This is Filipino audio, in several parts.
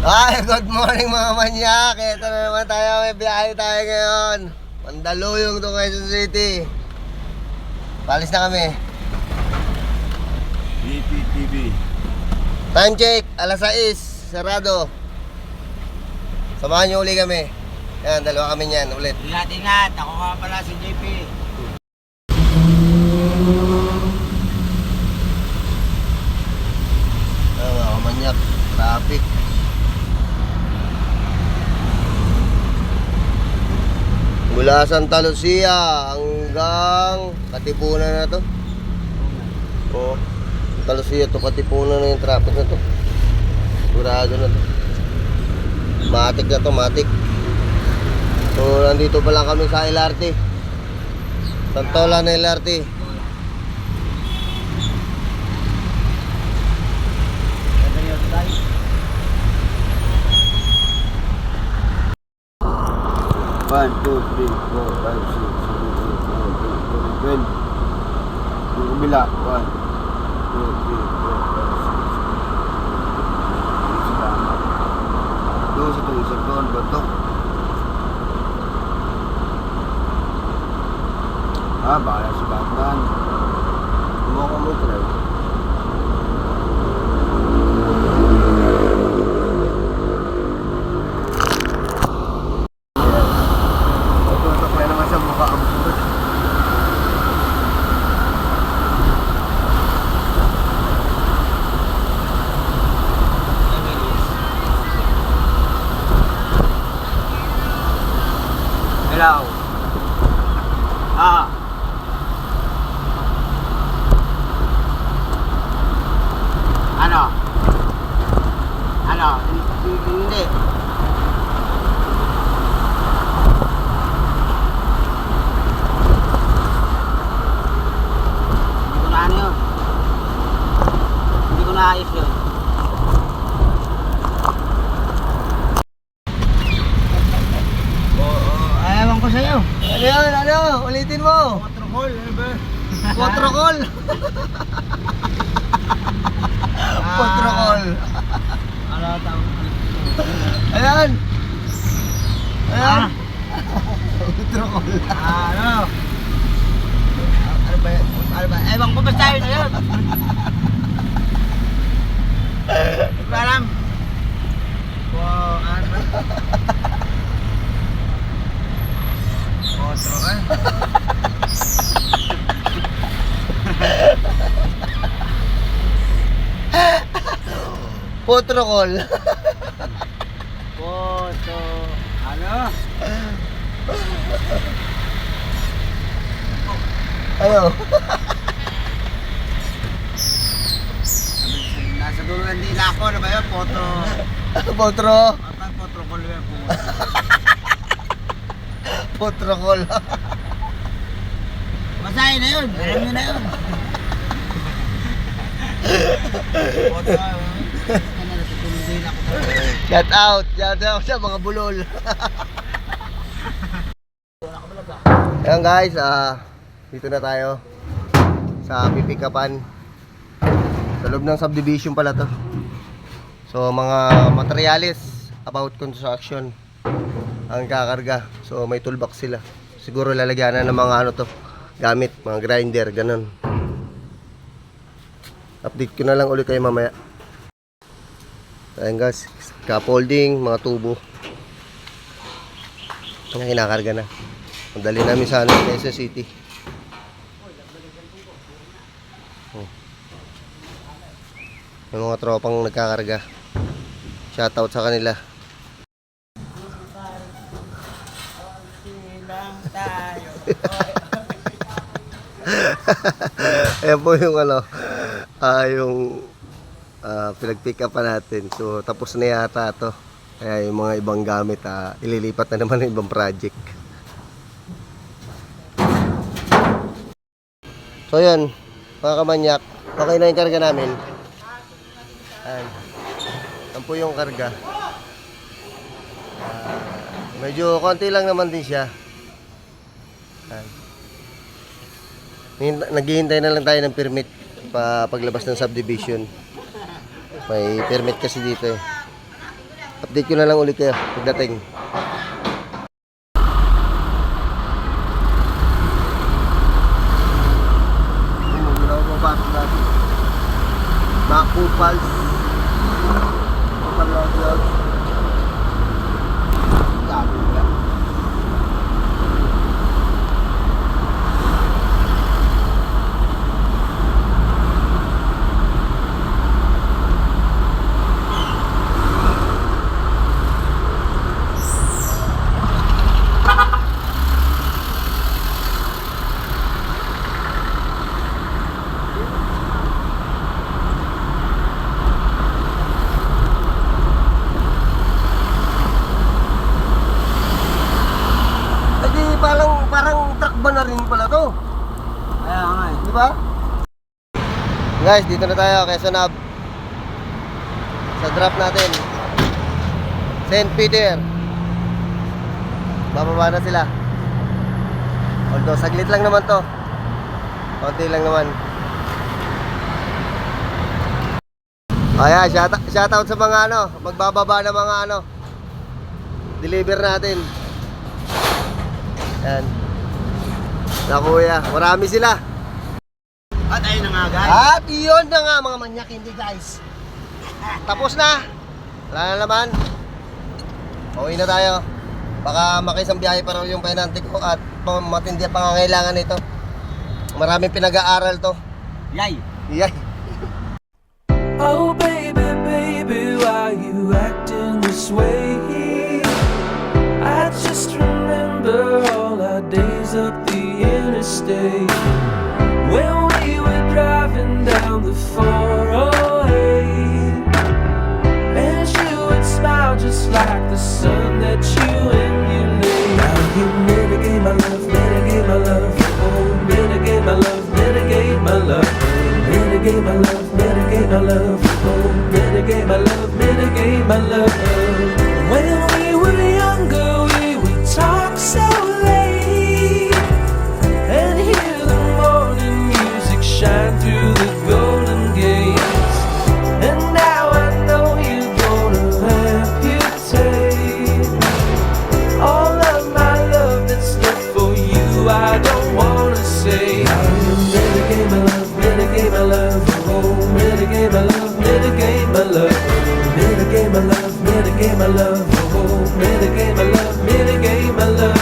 Ay, good morning mga manyak. Ito na naman tayo, may biyahe tayo ngayon. Mandaluyong to Quezon City. Palis na kami. BPTV. Time check, alas 6, sarado. Samahan nyo uli kami. Yan, dalawa kami niyan ulit. Ingat, ako nga pala si JP. Mga manyak, traffic. Mula Santa Lucia hanggang Katipunan na to. Oo. Santa Lucia to Katipunan na yung traffic na to. Sigurado na to. Matik na to, matik. So nandito pa lang kami sa LRT. Santolan na LRT. One, two, three, four, five, six, seven, eight, nine, 10, 11, 12. Yung kabila. 1, 2, 3, 4, 5, 6, 7, 8, 9, 10. Doon sa itong isang doon ba ito? Baka si Batman. Kumaka mo ito rin. Hello. Ano? Hindi. Hindi ko na ano yun. Hindi ko na ayos yun. Ewan ko sa'yo. Ano yan? Ano? Ulitin mo. Waterfall, ano ba? Potrocol. Potrocol. Ano tawag? Ayan. Ayan. Potrocol. Ano? Ano ba? Ano ba? Ewan ko basta yun na yun. Hindi ko alam. Wow, ano ba? Otro eh. Potrocol. Poto. Ano? Ano? Nasa dulo ng dila ko. Ano ba yun? Poto. Potro. Ang potro ko lang po. Potrocol. Masahin na yun. Alam nyo na yun. Poto. Ano na sa dulo ng dila ko. Shout out. Shout out sa mga bulol. Ayan guys, dito na tayo sa pipikapan. Sa loob ng subdivision pala to. So mga materialis about construction ang kakarga. So may toolbox sila. Siguro lalagyan na ng mga ano to, gamit, mga grinder, ganun. Update ko na lang ulit kayo mamaya. Ayan guys, scaffolding, mga tubo. Ayan, kinakarga na. Madali namin sa Quezon City. Yung mga tropang nagkakarga. Shoutout sa kanila. Ayan po yung ano, yung pinag-pick up pa natin. So tapos na yata to. Kaya yung mga ibang gamit ililipat na naman ng ibang project. So yun, mga kamanyak, okay na yung karga namin. Ayan. Yan po yung karga. Medyo konti lang naman din siya. Naghihintay na lang tayo ng permit paglabas ng subdivision. May permit kasi dito eh. Update ko na lang ulit kayo pagdating. Makupals. Kapalaglag. Gabi ka. Parang truck ba na rin pala to? Kaya nga eh. Di ba? Guys, dito na tayo kay Sunab. Sa drop natin. St. Peter. Bababa na sila. Although saglit lang naman to. Konti lang naman. Ayan, shoutout sa mga magbababa na mga deliver natin. Ayan. Na kuya, marami sila. At ayun na nga guys. At yun na nga mga manyak, hindi guys. Tapos na. Wala na naman. Pauwi na tayo. Baka makisang biyahe pa raw yung pinante ko at matindi ang pangangailangan nito. Maraming pinag-aaral to. Yay! Yay! Oh baby, baby, why you acting this way? I just remember all our days up the interstate when we were driving down the 408, and you would smile just like the sun that you emulate. Now you mitigate my love, mitigate my love, oh mitigate my love, mitigate my love, mitigate my love, mitigate my love, oh mitigate my love, mitigate my love. When we were younger, we would talk so late and hear the morning music shine through the golden gates. And now I know you're gonna amputate all of my love that's left for you. I don't wanna say how you mitigate my love, mitigate my love, oh mitigate my love, mitigate my love, mitigate my love, mitigate my love, oh mitigate my love, mitigate my love.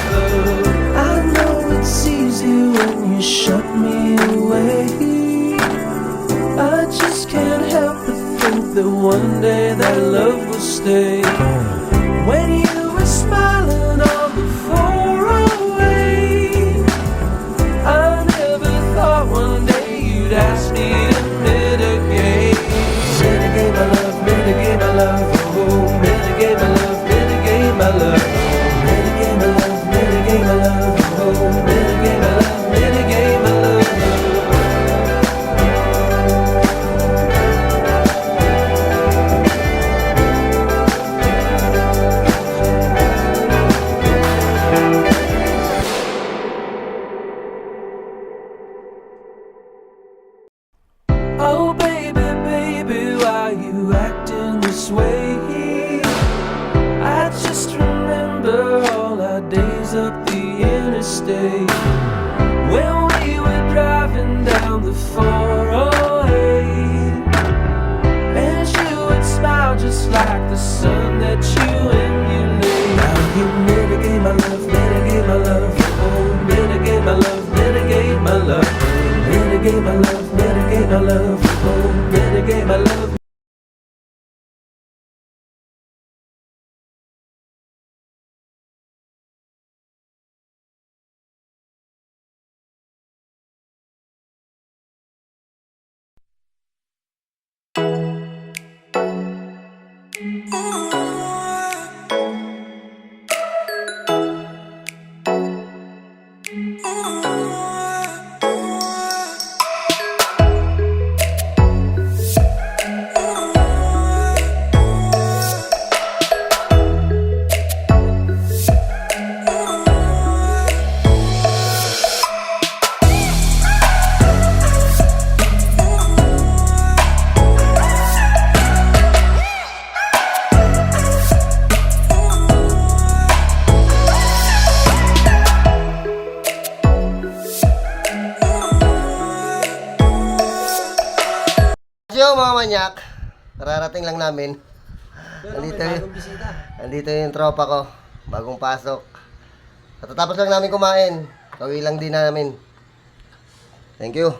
I know it's easy when you shut me away. I just can't help but think that one day that love will stay. When you were smiling on the 408, I never thought one day you'd ask me to mitigate. Mitigate my love, mitigate my love, oh mitigate my love, mitigate my love, mitigate my love, mitigate my love, oh mitigate my love, mitigate my love. Oh baby, baby, why you acting this way? I just remember all our days up the interstate when we were driving down the 408, and you would smile just like the sun that you emulate. Now you mitigate my love, mitigate my love, oh mitigate my love, mitigate my love, mitigate my love, mitigate my love, oh mitigate my love. Hello mga manyak. Kararating lang namin. Pero may bagong bisita. Andito yung tropa ko. Bagong pasok. Katatapos lang namin kumain. Kawi lang din namin. Thank you.